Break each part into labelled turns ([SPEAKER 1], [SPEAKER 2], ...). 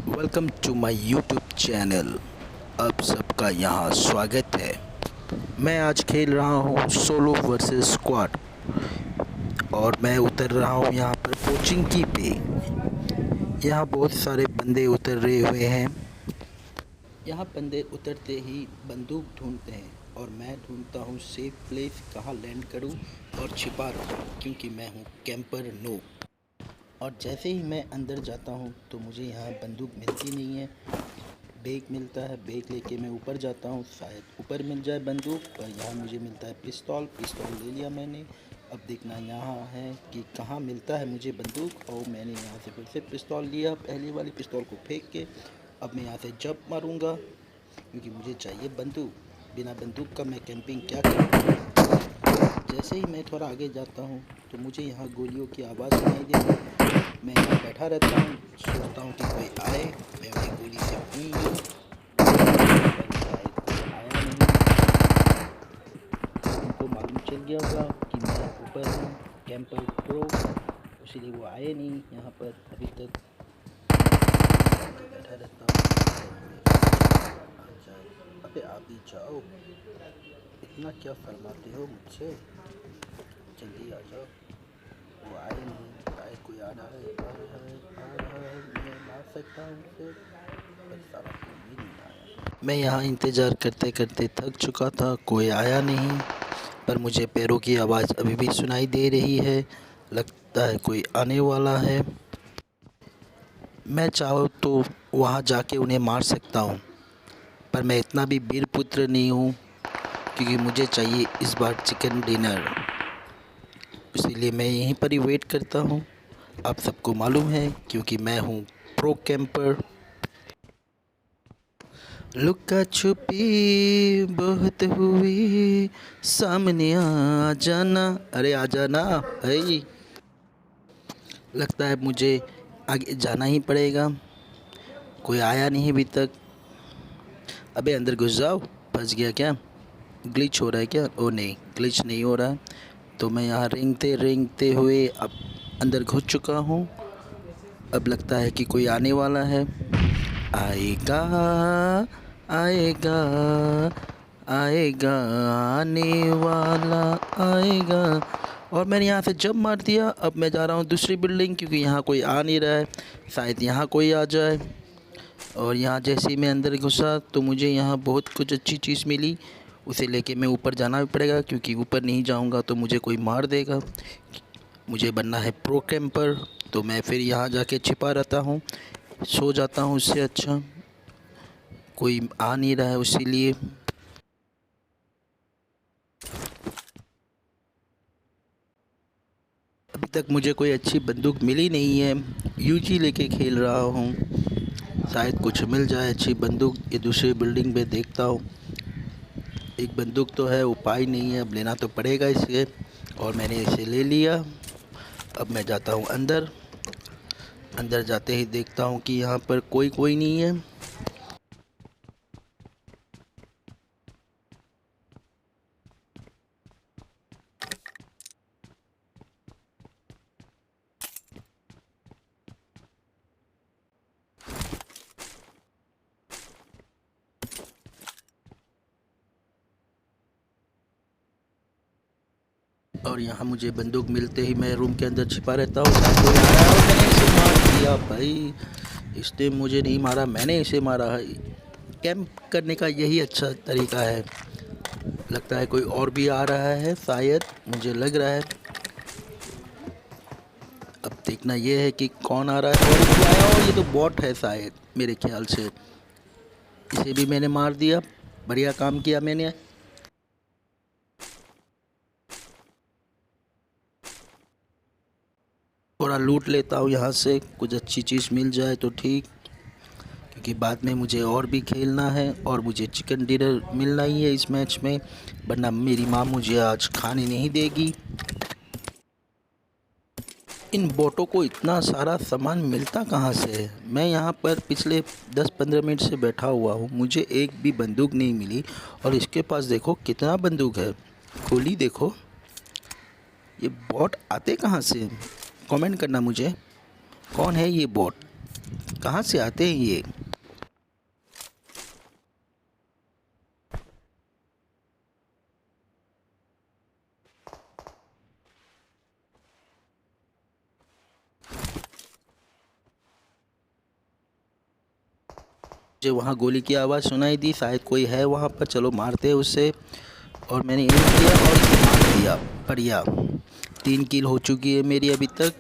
[SPEAKER 1] Welcome to my YouTube channel. आप सबका यहाँ स्वागत है। मैं आज खेल रहा हूँ सोलो वर्सेस स्क्वाड और मैं उतर रहा हूँ यहाँ पर कोचिंग की पे। यहाँ बहुत सारे बंदे उतर रहे हुए हैं। यहाँ बंदे उतरते ही बंदूक ढूंढते हैं और मैं ढूंढता हूँ सेफ प्लेस कहाँ लैंड करूँ और छिपा रहूँ, क्योंकि मैं हूँ कैंपर नो। और जैसे ही मैं अंदर जाता हूँ तो मुझे यहाँ बंदूक मिलती नहीं है। बैग मिलता है, बैग लेके मैं ऊपर जाता हूँ, शायद ऊपर मिल जाए बंदूक, पर यहाँ मुझे मिलता है पिस्तौल। पिस्तौल ले लिया मैंने। अब देखना यहाँ है कि कहाँ मिलता है मुझे बंदूक, और मैंने यहाँ से फिर से पिस्तौल लिया, पहली वाली पिस्तौल को फेंक के। अब मैं यहाँ से जंप मारूँगा क्योंकि मुझे चाहिए बंदूक। बिना बंदूक का मैं कैंपिंग क्या करूँ। जैसे ही मैं थोड़ा आगे जाता हूँ तो मुझे यहाँ गोलियों की आवाज़ सुनाई देती है। मैं यहाँ बैठा रहता हूँ, सोचता हूँ कि कोई आए, मैं उन्हें गोली से भून लूँ, पर शायद कोई आया नहीं। उनको मालूम चल गया होगा कि मैं ऊपर हूँ, कैंपर प्रो, इसलिए वो आए नहीं यहाँ पर अभी तक। बैठा रहता हूँ, आ जाए। अबे आप ही जाओ, इतना क्या फरमाते हो मुझसे, जल्दी आ जाओ। वो आए नहीं, शायद कोई आ रहा है, आ रहा है, आ रहा है, मैं मार सकता हूँ उसे, पर साला कोई भी नहीं आया। मैं यहाँ इंतज़ार करते करते थक चुका था, कोई आया नहीं, पर मुझे पैरों की आवाज़ अभी भी सुनाई दे रही है। लगता है कोई आने वाला है। मैं चाहूँ तो वहाँ जाके उन्हें मार सकता हूँ, पर मैं इतना भी वीरपुत्र नहीं हूँ, क्योंकि मुझे चाहिए इस बार चिकन डिनर। इसीलिए मैं यहीं पर ही वेट करता हूँ। आप सबको मालूम है क्योंकि मैं हूँ प्रो कैंपर। लुका छुपी बहुत हुई, सामने आ जाना, अरे आ जाना भाई। लगता है मुझे आगे जाना ही पड़ेगा, कोई आया नहीं अभी तक। अबे अंदर घुस जाओ, फंस गया क्या? ग्लिच हो रहा है क्या? ओ नहीं, ग्लिच नहीं हो रहा है। तो मैं यहाँ रेंगते रेंगते हुए अब अंदर घुस चुका हूँ। अब लगता है कि कोई आने वाला है। आएगा आएगा आएगा, आने वाला आएगा। और मैंने यहाँ से जंप मार दिया। अब मैं जा रहा हूँ दूसरी बिल्डिंग, क्योंकि यहाँ कोई आ नहीं रहा है, शायद यहाँ कोई आ जाए। और यहाँ जैसे ही मैं अंदर घुसा तो मुझे यहाँ बहुत कुछ अच्छी चीज़ मिली। उसे लेके मैं ऊपर जाना भी पड़ेगा, क्योंकि ऊपर नहीं जाऊँगा तो मुझे कोई मार देगा। मुझे बनना है प्रो कैंपर, तो मैं फिर यहाँ जाके छिपा रहता हूँ, सो जाता हूँ। उससे अच्छा कोई आ नहीं रहा है, इसीलिए। अभी तक मुझे कोई अच्छी बंदूक मिली नहीं है, यूजी लेके खेल रहा हूँ। शायद कुछ मिल जाए अच्छी बंदूक। ये दूसरी बिल्डिंग पे देखता हूँ, एक बंदूक तो है, उपाय नहीं है, अब लेना तो पड़ेगा इसे। और मैंने इसे ले लिया। अब मैं जाता हूँ अंदर। अंदर जाते ही देखता हूँ कि यहाँ पर कोई नहीं है। और यहाँ मुझे बंदूक मिलते ही मैं रूम के अंदर छिपा रहता हूँ। कोई आया और मैंने इसे मार दिया भाई। इसने मुझे नहीं मारा, मैंने इसे मारा है। कैंप करने का यही अच्छा तरीका है। लगता है कोई और भी आ रहा है, शायद मुझे लग रहा है। अब देखना ये है कि कौन आ रहा है। और जो आया हो, ये तो बॉट है शायद, मेरे ख्याल से। इसे भी मैंने मार दिया, बढ़िया काम किया मैंने। थोड़ा लूट लेता हूँ यहाँ से, कुछ अच्छी चीज़ मिल जाए तो ठीक, क्योंकि बाद में मुझे और भी खेलना है और मुझे चिकन डिनर मिलना ही है इस मैच में, वरना मेरी माँ मुझे आज खाने नहीं देगी। इन बोटों को इतना सारा सामान मिलता कहाँ से है? मैं यहाँ पर पिछले 10-15 मिनट से बैठा हुआ हूँ, मुझे एक भी बंदूक नहीं मिली। और इसके पास देखो कितना बंदूक है, गोली देखो। ये बॉट आते कहाँ से? कमेंट करना मुझे, कौन है ये बॉट। कहाँ से आते हैं ये? मुझे वहाँ गोली की आवाज़ सुनाई दी, शायद कोई है वहाँ पर, चलो मारते हैं उससे। और मैंने एम किया और इसे मार दिया। बढ़िया, 3 किल हो चुकी है मेरी अभी तक।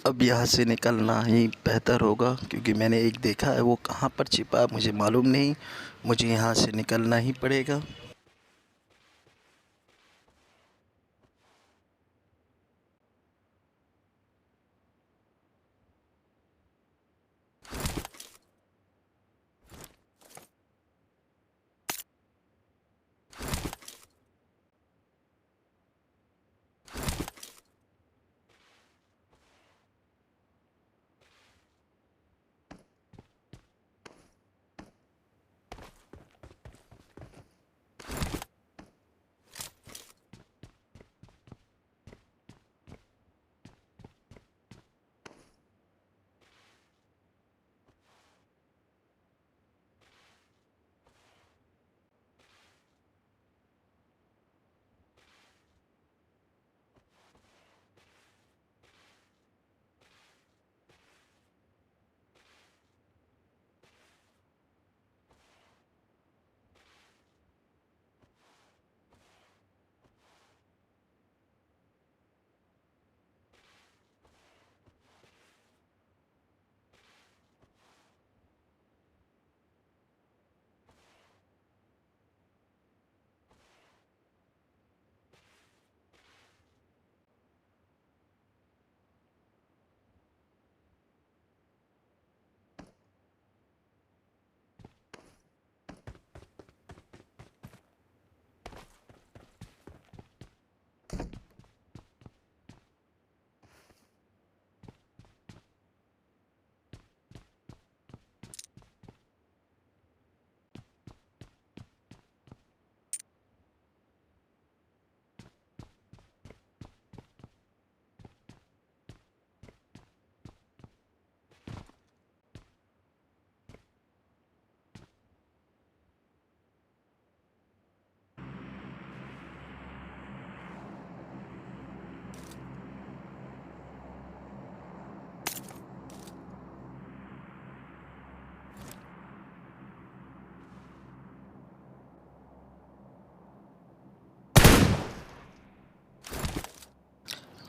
[SPEAKER 1] अब यहाँ से निकलना ही बेहतर होगा, क्योंकि मैंने एक देखा है, वो कहाँ पर छिपा है मुझे मालूम नहीं। मुझे यहाँ से निकलना ही पड़ेगा।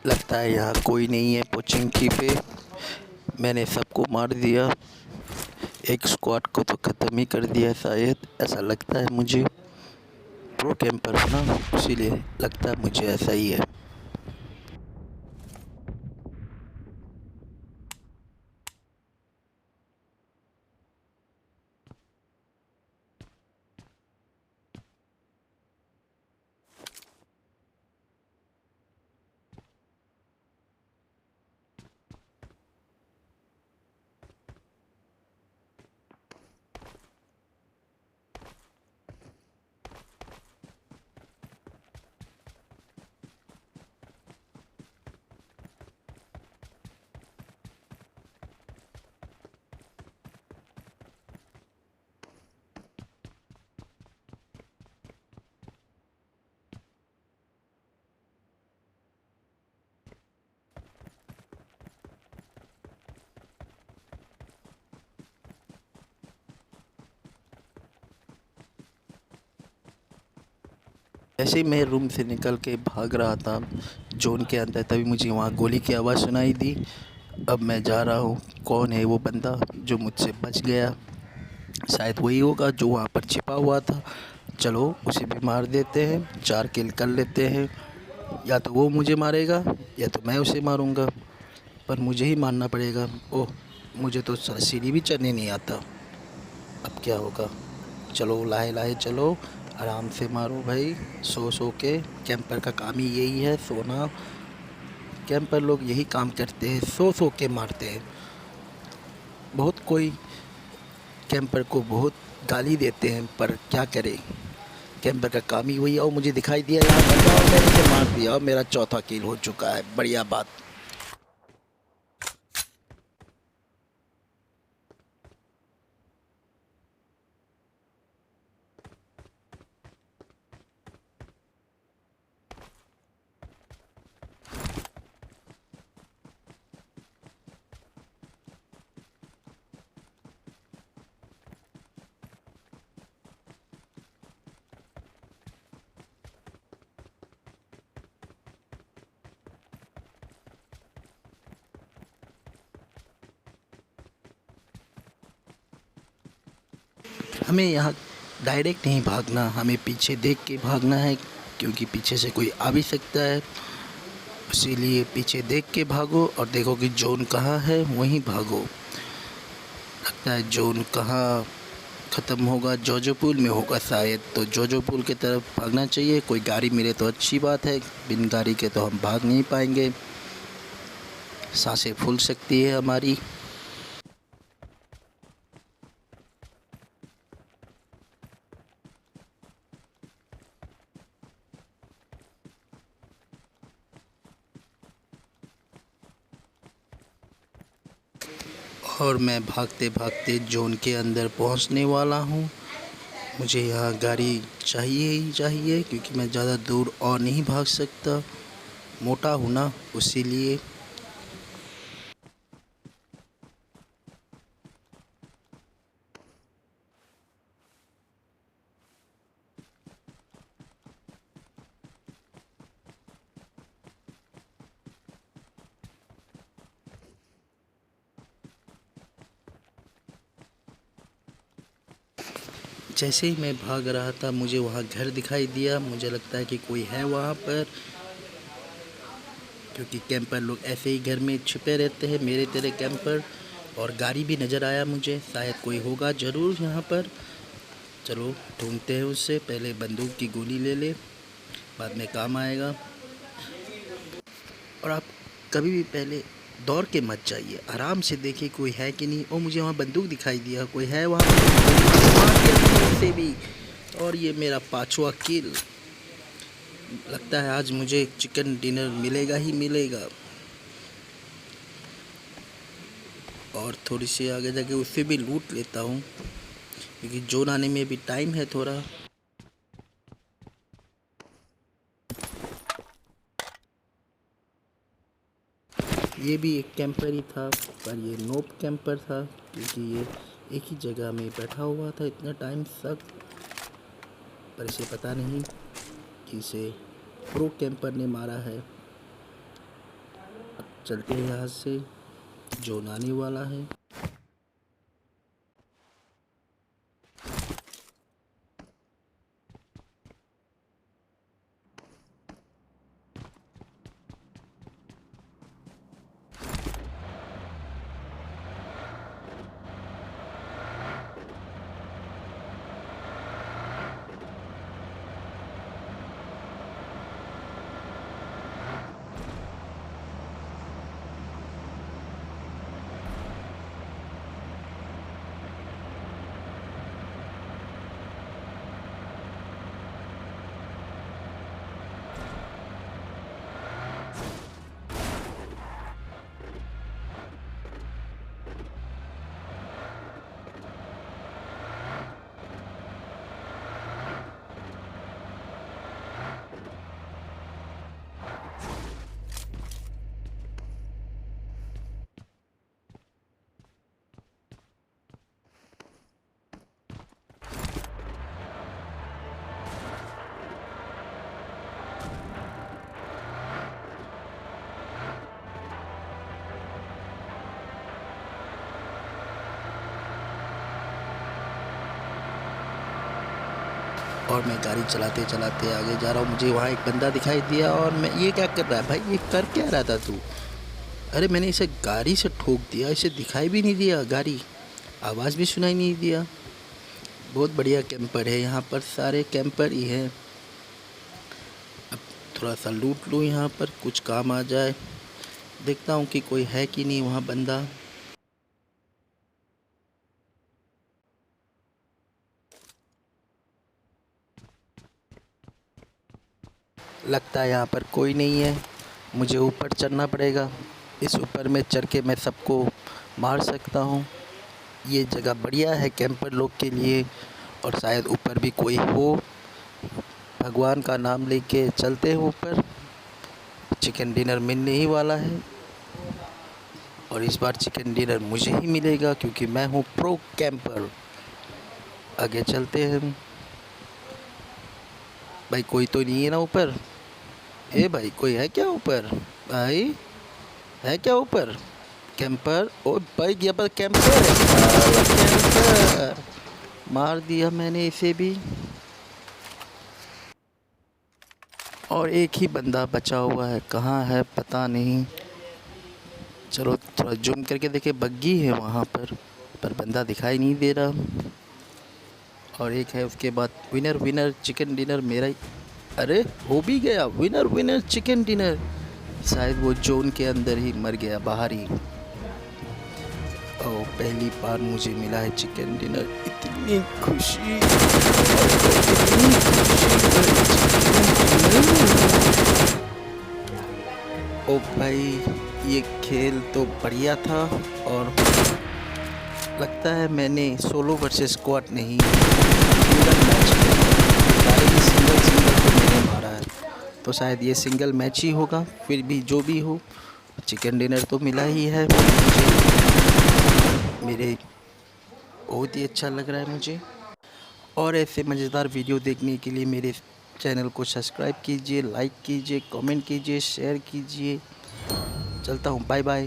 [SPEAKER 1] लगता है यहाँ कोई नहीं है पोचिंकी पे। मैंने सबको मार दिया, एक स्क्वाड को तो ख़त्म ही कर दिया शायद, ऐसा लगता है मुझे। प्रो कैंपर हूँ ना, इसीलिए लगता है मुझे ऐसा ही है। ऐसे ही मैं रूम से निकल के भाग रहा था जोन के अंदर, तभी मुझे वहाँ गोली की आवाज़ सुनाई दी। अब मैं जा रहा हूँ, कौन है वो बंदा जो मुझसे बच गया। शायद वही होगा जो वहाँ पर छिपा हुआ था। चलो उसे भी मार देते हैं, 4 किल कर लेते हैं। या तो वो मुझे मारेगा या तो मैं उसे मारूंगा, पर मुझे ही मारना पड़ेगा। ओह, मुझे तो सीढ़ी भी चढ़ने नहीं आता। अब क्या होगा? चलो लाहे लाहे चलो, आराम से मारो भाई, सो सो के। कैंपर का काम ही यही है, सोना। कैंपर लोग यही काम करते हैं, सो सो के मारते हैं। बहुत कोई कैंपर को बहुत गाली देते हैं, पर क्या करें, कैंपर का काम ही वही है। और मुझे दिखाई दिया यहाँ बंदा और मैंने इसे मार दिया और मेरा चौथा किल हो चुका है। बढ़िया बात। हमें यहाँ डायरेक्ट नहीं भागना, हमें पीछे देख के भागना है, क्योंकि पीछे से कोई आ भी सकता है। इसीलिए पीछे देख के भागो और देखो कि जोन कहाँ है, वहीं भागो। लगता है जोन कहाँ ख़त्म होगा, जोजो पुल में होगा शायद, तो जोजो पुल की तरफ भागना चाहिए। कोई गाड़ी मिले तो अच्छी बात है, बिन गाड़ी के तो हम भाग नहीं पाएंगे, सांसें फूल सकती है हमारी। और मैं भागते भागते जोन के अंदर पहुंचने वाला हूं। मुझे यहाँ गाड़ी चाहिए ही चाहिए, क्योंकि मैं ज़्यादा दूर और नहीं भाग सकता, मोटा हूँ ना, इसीलिए। जैसे ही मैं भाग रहा था मुझे वहाँ घर दिखाई दिया। मुझे लगता है कि कोई है वहाँ पर, क्योंकि कैंपर लोग ऐसे ही घर में छुपे रहते हैं, मेरे तेरे कैंपर। और गाड़ी भी नज़र आया मुझे, शायद कोई होगा ज़रूर यहाँ पर। चलो ढूंढते हैं उससे, पहले बंदूक की गोली ले ले, बाद में काम आएगा। और आप कभी भी पहले दौड़ के मत जाइए, आराम से देखिए कोई है कि नहीं। और मुझे वहाँ बंदूक दिखाई दिया, कोई है वहाँ पर, मार दिया से भी। और ये मेरा 5वां किल। लगता है आज मुझे चिकन डिनर मिलेगा ही मिलेगा। और थोड़ी सी आगे जाके उससे भी लूट लेता हूँ, क्योंकि जोन आने में भी टाइम है थोड़ा। ये भी एक कैंपर ही था, पर ये नोब कैंपर था, क्योंकि ये एक ही जगह में बैठा हुआ था इतना टाइम तक। पर इसे पता नहीं कि इसे प्रो कैंपर ने मारा है। अब चलते हैं यहाँ से, जोन आने वाला है। और मैं गाड़ी चलाते चलाते आगे जा रहा हूँ। मुझे वहाँ एक बंदा दिखाई दिया और मैं, ये क्या कर रहा है भाई, ये कर क्या रहा था तू? अरे मैंने इसे गाड़ी से ठोक दिया, इसे दिखाई भी नहीं दिया, गाड़ी आवाज़ भी सुनाई नहीं दिया। बहुत बढ़िया कैंपर है, यहाँ पर सारे कैंपर ही हैं। अब थोड़ा सा लूट लूँ यहाँ पर, कुछ काम आ जाए। देखता हूँ कि कोई है कि नहीं वहाँ बंदा। लगता है यहाँ पर कोई नहीं है, मुझे ऊपर चढ़ना पड़ेगा। इस ऊपर में चढ़ के मैं सबको मार सकता हूँ। ये जगह बढ़िया है कैंपर लोग के लिए, और शायद ऊपर भी कोई हो। भगवान का नाम लेके चलते हैं ऊपर। चिकन डिनर मिलने ही वाला है, और इस बार चिकन डिनर मुझे ही मिलेगा क्योंकि मैं हूँ प्रो कैंपर। आगे चलते हैं। भाई कोई तो नहीं है ना ऊपर? ए भाई, कोई है क्या ऊपर? भाई है क्या ऊपर कैंपर? ओ भाई, यहाँ पर कैंपर है। साला कैंपर, मार दिया मैंने इसे भी। और एक ही बंदा बचा हुआ है, कहाँ है पता नहीं। चलो थोड़ा जूम करके देखे, बग्गी है वहाँ पर बंदा दिखाई नहीं दे रहा। और एक है उसके बाद, विनर विनर चिकन डिनर मेरा ही। अरे हो भी गया विनर विनर चिकन डिनर। शायद वो जोन के अंदर ही मर गया, बाहर ही। ओह, पहली बार मुझे मिला है चिकन डिनर। इतनी खुशी, इतनी खुशी। ओ भाई, ये खेल तो बढ़िया था। और लगता है मैंने सोलो वर्सेस स्क्वाड नहीं, सिंगल मैच किया। सिंगल सिंगल को मैंने मारा है, तो शायद ये सिंगल मैच ही होगा। फिर भी जो भी हो, चिकन डिनर तो मिला ही है मुझे। मेरे बहुत ही अच्छा लग रहा है मुझे। और ऐसे मज़ेदार वीडियो देखने के लिए मेरे चैनल को सब्सक्राइब कीजिए, लाइक कीजिए, कमेंट कीजिए, शेयर कीजिए। चलता हूँ, बाय बाय।